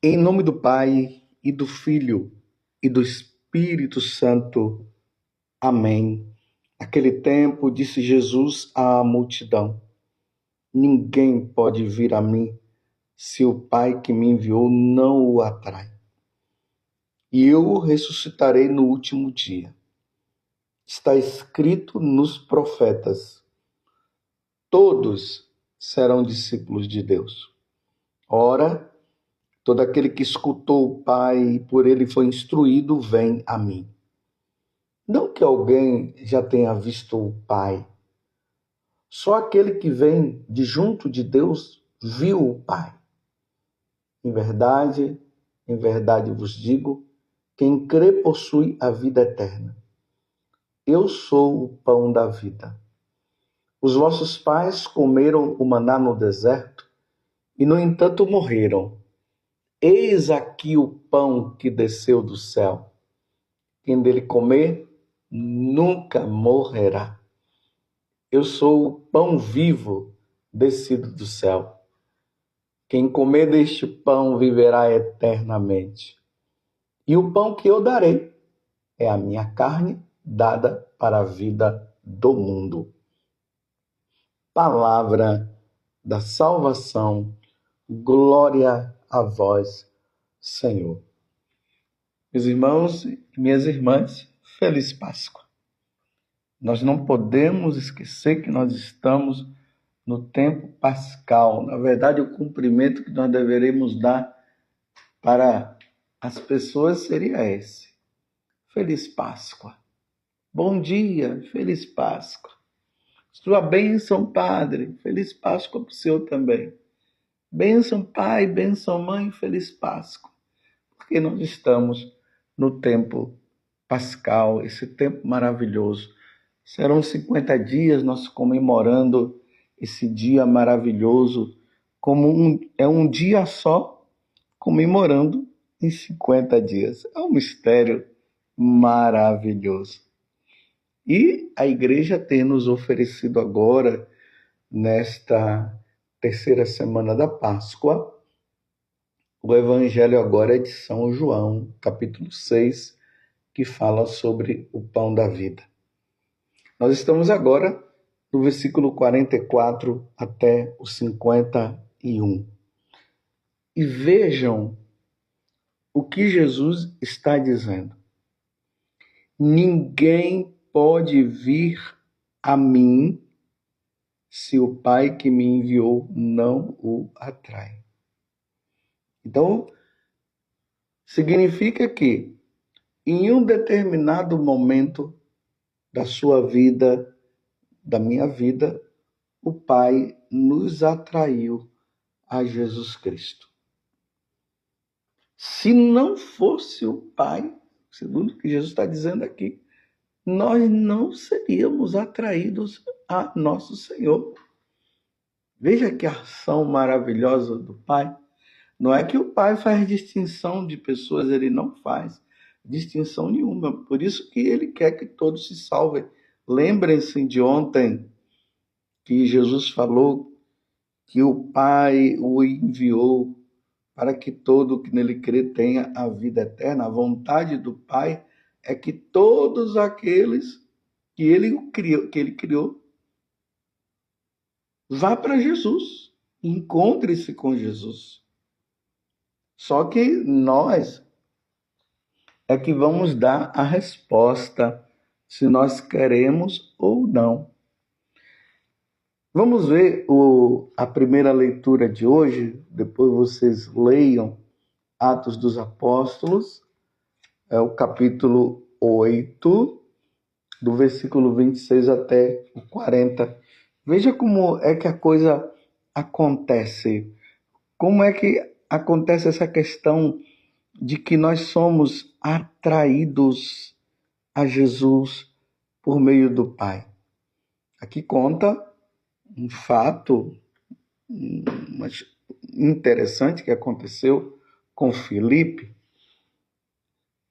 Em nome do Pai, e do Filho, e do Espírito Santo. Amém. Naquele tempo, disse Jesus à multidão: Ninguém pode vir a mim se o Pai que me enviou não o atrai. E eu o ressuscitarei no último dia. Está escrito nos profetas: todos serão discípulos de Deus. Ora, todo aquele que escutou o Pai e por ele foi instruído, vem a mim. Não que alguém já tenha visto o Pai. Só aquele que vem de junto de Deus viu o Pai. Em verdade vos digo, quem crê possui a vida eterna. Eu sou o pão da vida. Os vossos pais comeram o maná no deserto e, no entanto, morreram. Eis aqui o pão que desceu do céu. Quem dele comer nunca morrerá. Eu sou o pão vivo descido do céu. Quem comer deste pão viverá eternamente. E o pão que eu darei é a minha carne dada para a vida do mundo. Palavra da salvação. Glória a vós, Senhor. Meus irmãos e minhas irmãs, feliz Páscoa. Nós não podemos esquecer que nós estamos no tempo pascal. Na verdade, o cumprimento que nós deveremos dar para as pessoas seria esse. Feliz Páscoa. Bom dia, feliz Páscoa. Sua bênção, Padre. Feliz Páscoa para o Senhor também. Bênção, Pai, bênção, Mãe, feliz Páscoa. Porque nós estamos no tempo pascal, esse tempo maravilhoso. Serão 50 dias nós comemorando esse dia maravilhoso, como é um dia só, comemorando em 50 dias. É um mistério maravilhoso. E a igreja tem nos oferecido agora, nesta terceira semana da Páscoa, o evangelho agora é de São João, capítulo 6, que fala sobre o pão da vida. Nós estamos agora no versículo 44 até o 51. E vejam o que Jesus está dizendo. Ninguém pode vir a mim se o Pai que me enviou não o atrai. Então, significa que em um determinado momento da sua vida, da minha vida, o Pai nos atraiu a Jesus Cristo. Se não fosse o Pai, segundo o que Jesus está dizendo aqui, nós não seríamos atraídos a nosso Senhor. Veja que ação maravilhosa do Pai. Não é que o Pai faz distinção de pessoas, ele não faz distinção nenhuma. Por isso que ele quer que todos se salvem. Lembrem-se de ontem que Jesus falou que o Pai o enviou para que todo que nele crê tenha a vida eterna. A vontade do Pai é que todos aqueles que ele criou vá para Jesus, encontre-se com Jesus. Só que nós é que vamos dar a resposta se nós queremos ou não. Vamos ver a primeira leitura de hoje, depois vocês leiam Atos dos Apóstolos, é o capítulo 8, do versículo 26 até o 40. Veja como é que a coisa acontece. Como é que acontece essa questão de que nós somos atraídos a Jesus por meio do Pai. Aqui conta um fato interessante que aconteceu com Filipe,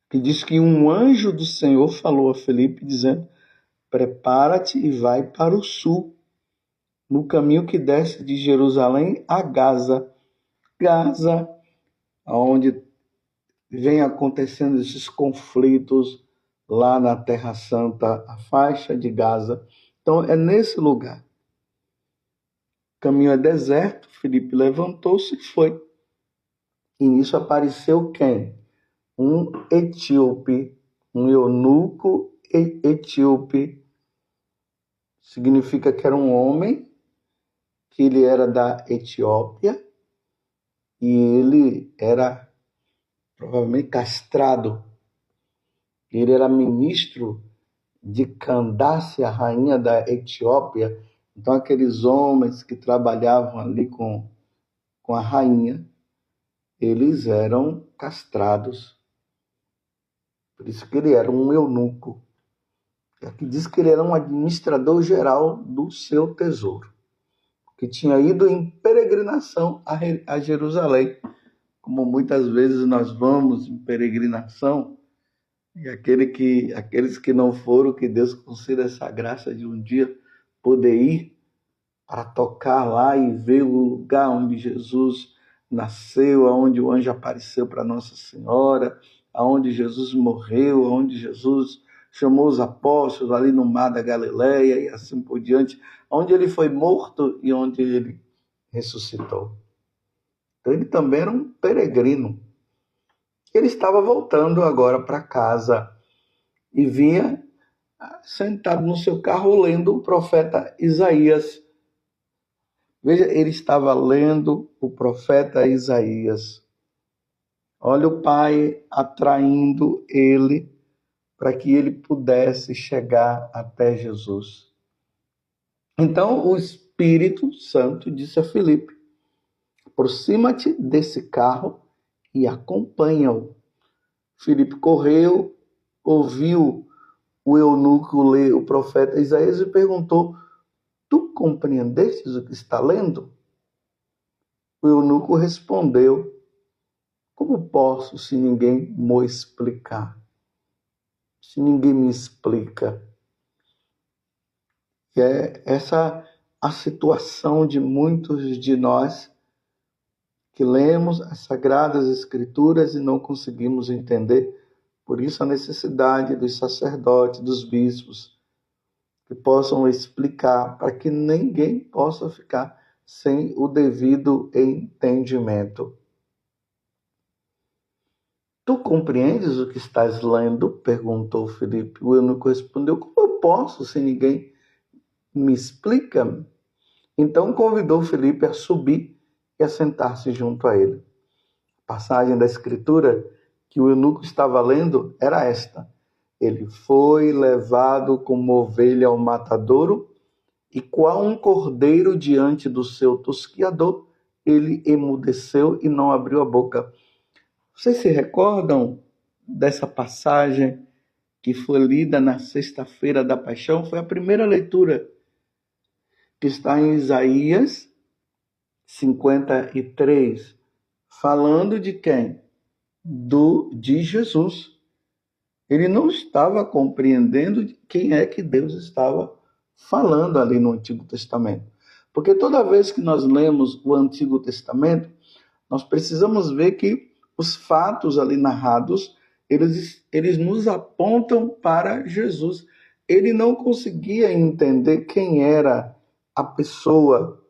que diz que um anjo do Senhor falou a Filipe dizendo: prepara-te e vai para o sul, no caminho que desce de Jerusalém a Gaza. Gaza onde vem acontecendo esses conflitos lá na Terra Santa, a faixa de Gaza. Então, é nesse lugar. O caminho é deserto, Filipe levantou-se e foi. E nisso apareceu quem? Um etíope, um eunuco etíope. Significa que era um homem, que ele era da Etiópia, e ele era provavelmente castrado. Ele era ministro de Candace, a rainha da Etiópia. Então, aqueles homens que trabalhavam ali com a rainha, eles eram castrados. Por isso que ele era um eunuco. Aqui diz que ele era um administrador geral do seu tesouro, que tinha ido em peregrinação a Jerusalém. Como muitas vezes nós vamos em peregrinação, e aqueles que não foram, que Deus conceda essa graça de um dia poder ir para tocar lá e ver o lugar onde Jesus nasceu, onde o anjo apareceu para Nossa Senhora, onde Jesus morreu, onde Jesus chamou os apóstolos ali no mar da Galileia e assim por diante, onde ele foi morto e onde ele ressuscitou. Então ele também era um peregrino. Ele estava voltando agora para casa e vinha sentado no seu carro lendo o profeta Isaías. Veja, ele estava lendo o profeta Isaías. Olha o Pai atraindo ele para que ele pudesse chegar até Jesus. Então o Espírito Santo disse a Filipe: aproxima-te desse carro e acompanha-o. Filipe correu, ouviu o eunuco ler o profeta Isaías e perguntou: tu compreendestes o que está lendo? O eunuco respondeu: como posso se ninguém me explicar? Se ninguém me explica. E é essa a situação de muitos de nós que lemos as Sagradas Escrituras e não conseguimos entender. Por isso a necessidade dos sacerdotes, dos bispos, que possam explicar, para que ninguém possa ficar sem o devido entendimento. Tu compreendes o que estás lendo? Perguntou Filipe. O eunuco respondeu: como eu posso, se ninguém me explica? Então convidou Filipe a subir e a sentar-se junto a ele. A passagem da Escritura que o eunuco estava lendo era esta: ele foi levado como ovelha ao matadouro, e qual um cordeiro diante do seu tosquiador, ele emudeceu e não abriu a boca. Vocês se recordam dessa passagem que foi lida na sexta-feira da Paixão? Foi a primeira leitura, que está em Isaías 53, falando de quem? De Jesus. Ele não estava compreendendo quem é que Deus estava falando ali no Antigo Testamento. Porque toda vez que nós lemos o Antigo Testamento, nós precisamos ver que os fatos ali narrados, eles nos apontam para Jesus. Ele não conseguia entender quem era a pessoa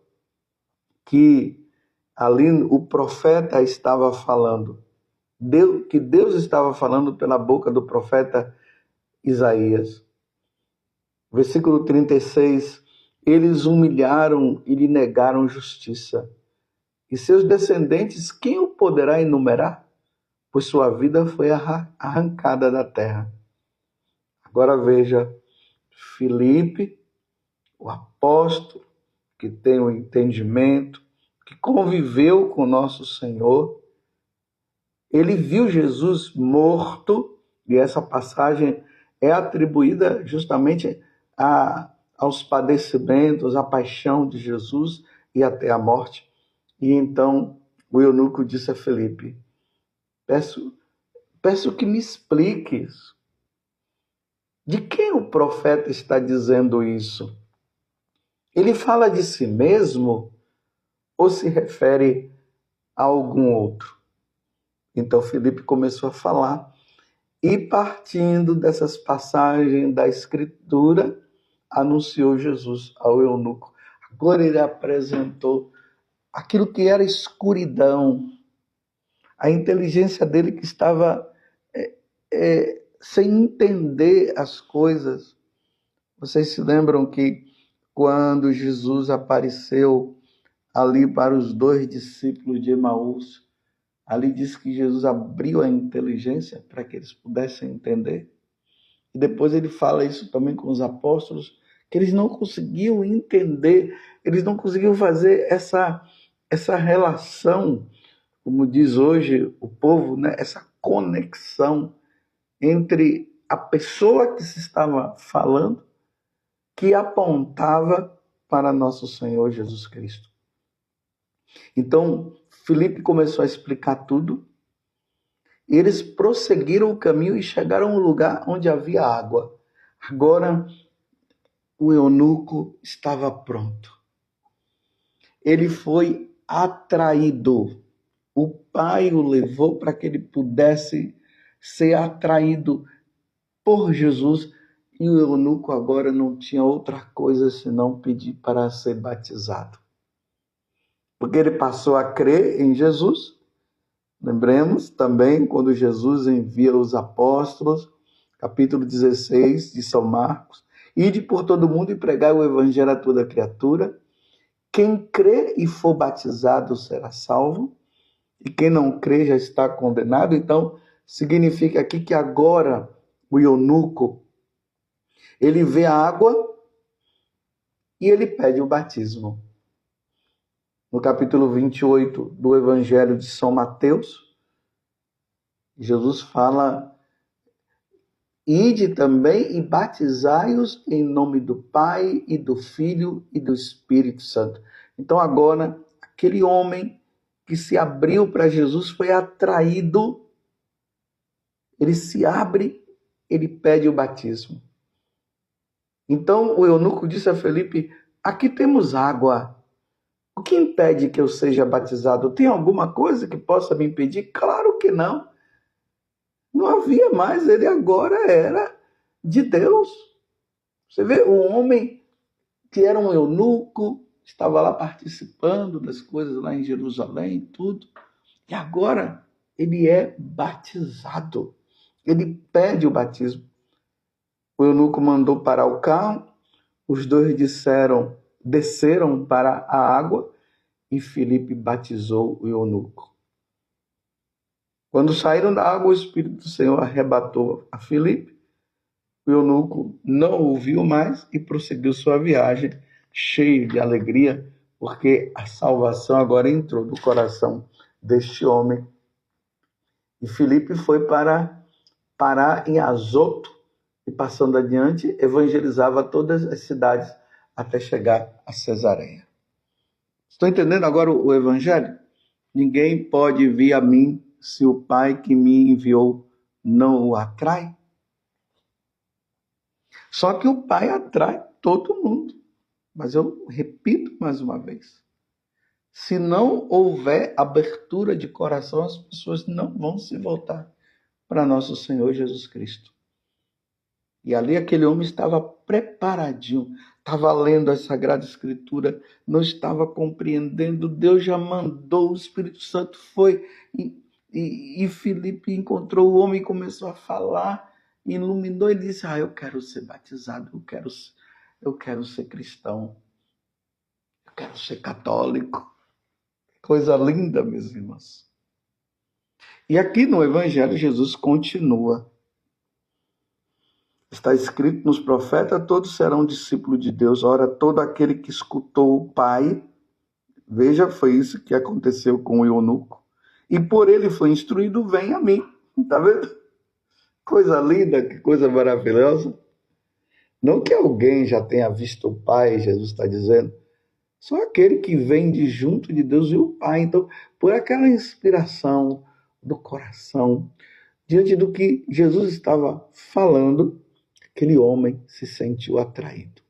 que ali o profeta estava falando. Que Deus estava falando pela boca do profeta Isaías. Versículo 36, eles humilharam e lhe negaram justiça. E seus descendentes, quem o poderá enumerar? Pois sua vida foi arrancada da terra. Agora veja, Filipe, o apóstolo, que tem o entendimento, que conviveu com nosso Senhor, ele viu Jesus morto, e essa passagem é atribuída justamente aos padecimentos, à paixão de Jesus e até a morte. E então o eunuco disse a Filipe: peço que me expliques. De quem o profeta está dizendo isso? Ele fala de si mesmo ou se refere a algum outro? Então Filipe começou a falar e, partindo dessas passagens da Escritura, anunciou Jesus ao eunuco. Agora ele apresentou aquilo que era escuridão, a inteligência dele que estava sem entender as coisas. Vocês se lembram que quando Jesus apareceu ali para os 2 discípulos de Emaús, ali diz que Jesus abriu a inteligência para que eles pudessem entender. E depois ele fala isso também com os apóstolos, que eles não conseguiam entender, eles não conseguiam fazer essa relação, como diz hoje o povo, né? Essa conexão entre a pessoa que se estava falando, que apontava para nosso Senhor Jesus Cristo. Então, Filipe começou a explicar tudo, e eles prosseguiram o caminho e chegaram a um lugar onde havia água. Agora, o eunuco estava pronto. Ele foi atraído. O pai o levou para que ele pudesse ser atraído por Jesus. E o eunuco agora não tinha outra coisa senão pedir para ser batizado. Porque ele passou a crer em Jesus. Lembremos também quando Jesus envia os apóstolos, capítulo 16 de São Marcos, ide por todo mundo e pregai o evangelho a toda criatura. Quem crê e for batizado será salvo, e quem não crê já está condenado. Então, significa aqui que agora o eunuco, ele vê a água e ele pede o batismo. No capítulo 28 do Evangelho de São Mateus, Jesus fala: ide também e batizai-os em nome do Pai e do Filho e do Espírito Santo. Então agora, aquele homem que se abriu para Jesus foi atraído, ele se abre, ele pede o batismo. Então o eunuco disse a Filipe: aqui temos água. O que impede que eu seja batizado? Tem alguma coisa que possa me impedir? Claro que não. Não havia mais, ele agora era de Deus. Você vê, o homem que era um eunuco, estava lá participando das coisas lá em Jerusalém, tudo. E agora ele é batizado. Ele pede o batismo. O eunuco mandou parar o carro, os dois desceram para a água e Filipe batizou o eunuco. Quando saíram da água, o Espírito do Senhor arrebatou a Filipe. O eunuco não ouviu mais e prosseguiu sua viagem, cheio de alegria, porque a salvação agora entrou no coração deste homem. E Filipe foi parar em Azoto e, passando adiante, evangelizava todas as cidades até chegar a Cesareia. Estão entendendo agora o evangelho? Ninguém pode vir a mim se o Pai que me enviou não o atrai. Só que o Pai atrai todo mundo. Mas eu repito mais uma vez. Se não houver abertura de coração, as pessoas não vão se voltar para nosso Senhor Jesus Cristo. E ali aquele homem estava preparadinho, estava lendo a Sagrada Escritura, não estava compreendendo, Deus já mandou, o Espírito Santo foi, e Filipe encontrou o homem e começou a falar, iluminou e disse: eu quero ser batizado, eu quero ser cristão, eu quero ser católico. Coisa linda, meus irmãos. E aqui no Evangelho, Jesus continua. Está escrito nos profetas: todos serão discípulos de Deus. Ora, todo aquele que escutou o Pai, veja, foi isso que aconteceu com o eunuco, e por ele foi instruído, vem a mim. Está vendo? Coisa linda, que coisa maravilhosa. Não que alguém já tenha visto o Pai, Jesus está dizendo. Só aquele que vem de junto de Deus e o Pai. Então, por aquela inspiração do coração, diante do que Jesus estava falando, aquele homem se sentiu atraído.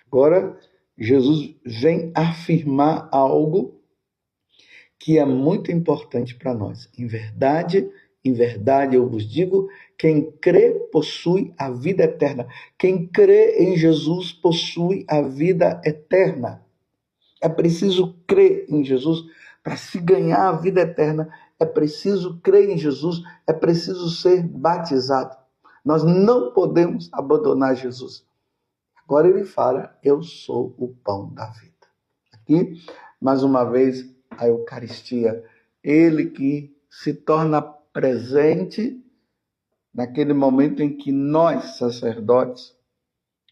Agora, Jesus vem afirmar algo que é muito importante para nós. Em verdade eu vos digo, quem crê possui a vida eterna. Quem crê em Jesus possui a vida eterna. É preciso crer em Jesus para se ganhar a vida eterna. É preciso crer em Jesus, é preciso ser batizado. Nós não podemos abandonar Jesus. Agora ele fala, eu sou o pão da vida. Aqui, mais uma vez, a Eucaristia. Ele que se torna presente naquele momento em que nós, sacerdotes,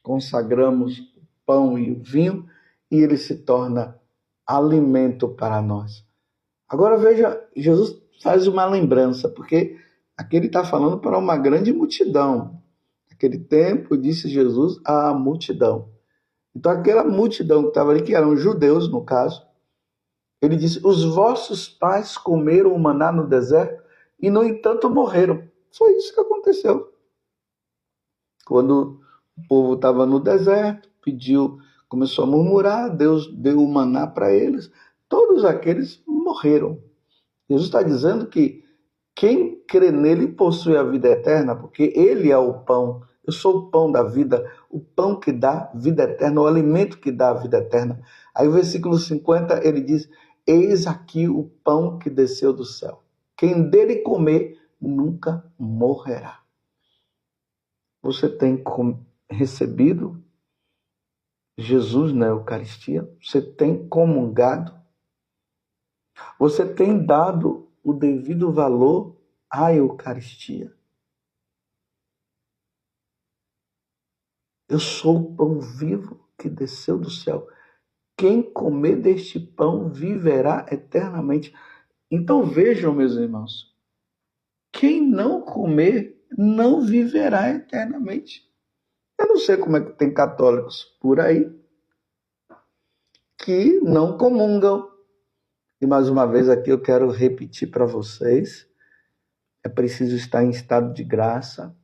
consagramos o pão e o vinho, e ele se torna alimento para nós. Agora veja, Jesus faz uma lembrança, porque aqui ele está falando para uma grande multidão. Naquele tempo, disse Jesus à multidão. Então aquela multidão que estava ali, que eram judeus no caso, ele disse, os vossos pais comeram o maná no deserto e, no entanto, morreram. Foi isso que aconteceu. Quando o povo estava no deserto, começou a murmurar, Deus deu o maná para eles, todos aqueles morreram. Jesus está dizendo que quem crê nele possui a vida eterna, porque ele é o pão. Eu sou o pão da vida, o pão que dá vida eterna, o alimento que dá a vida eterna. Aí o versículo 50, ele diz, eis aqui o pão que desceu do céu. Quem dele comer nunca morrerá. Você tem recebido Jesus na Eucaristia? Você tem comungado? Você tem dado o devido valor à Eucaristia? Eu sou o pão vivo que desceu do céu. Quem comer deste pão viverá eternamente. Então vejam, meus irmãos, quem não comer não viverá eternamente. Eu não sei como é que tem católicos por aí que não comungam. E mais uma vez aqui eu quero repetir para vocês, é preciso estar em estado de graça,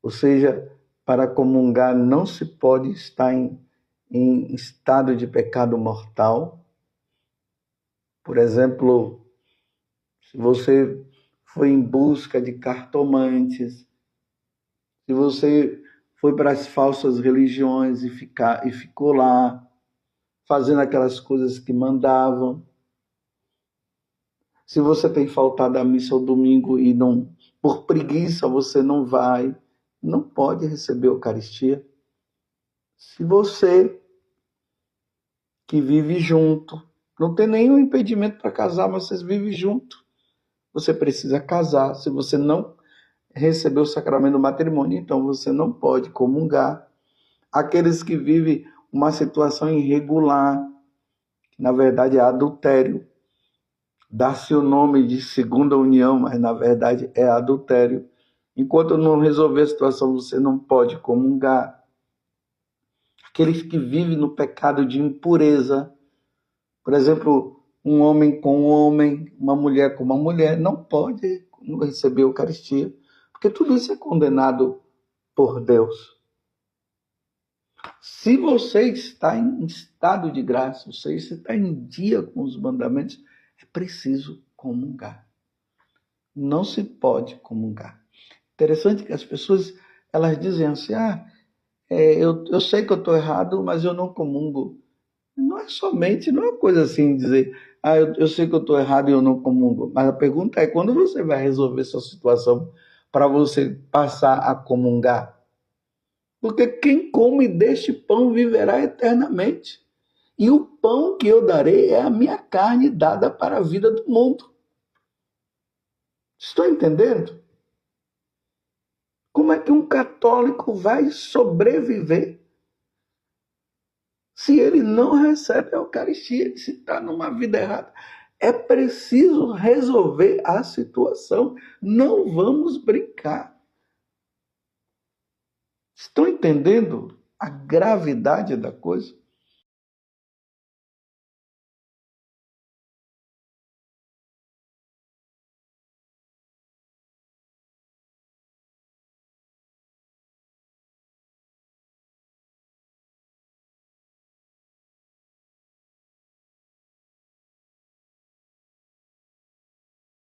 ou seja, para comungar não se pode estar em estado de pecado mortal. Por exemplo, se você foi em busca de cartomantes, se você foi para as falsas religiões e ficou lá, fazendo aquelas coisas que mandavam, se você tem faltado à missa ao domingo e não, por preguiça você não vai, não pode receber a Eucaristia. Se você que vive junto, não tem nenhum impedimento para casar, mas vocês vivem junto, você precisa casar. Se você não recebeu o sacramento do matrimônio, então você não pode comungar. Aqueles que vivem uma situação irregular, que na verdade é adultério, dá-se o nome de segunda união, mas na verdade é adultério. Enquanto não resolver a situação, você não pode comungar. Aqueles que vivem no pecado de impureza, por exemplo, um homem com um homem, uma mulher com uma mulher, não pode receber a Eucaristia, porque tudo isso é condenado por Deus. Se você está em estado de graça, você está em dia com os mandamentos, é preciso comungar. Não se pode comungar. Interessante que as pessoas elas dizem assim, eu sei que eu estou errado, mas eu não comungo. Não é uma coisa assim dizer, eu sei que eu estou errado e eu não comungo. Mas a pergunta é, quando você vai resolver sua situação para você passar a comungar? Porque quem come deste pão viverá eternamente. E o pão que eu darei é a minha carne dada para a vida do mundo. Estou entendendo? Como é que um católico vai sobreviver se ele não recebe a Eucaristia, se está numa vida errada? É preciso resolver a situação. Não vamos brincar. Estão entendendo a gravidade da coisa?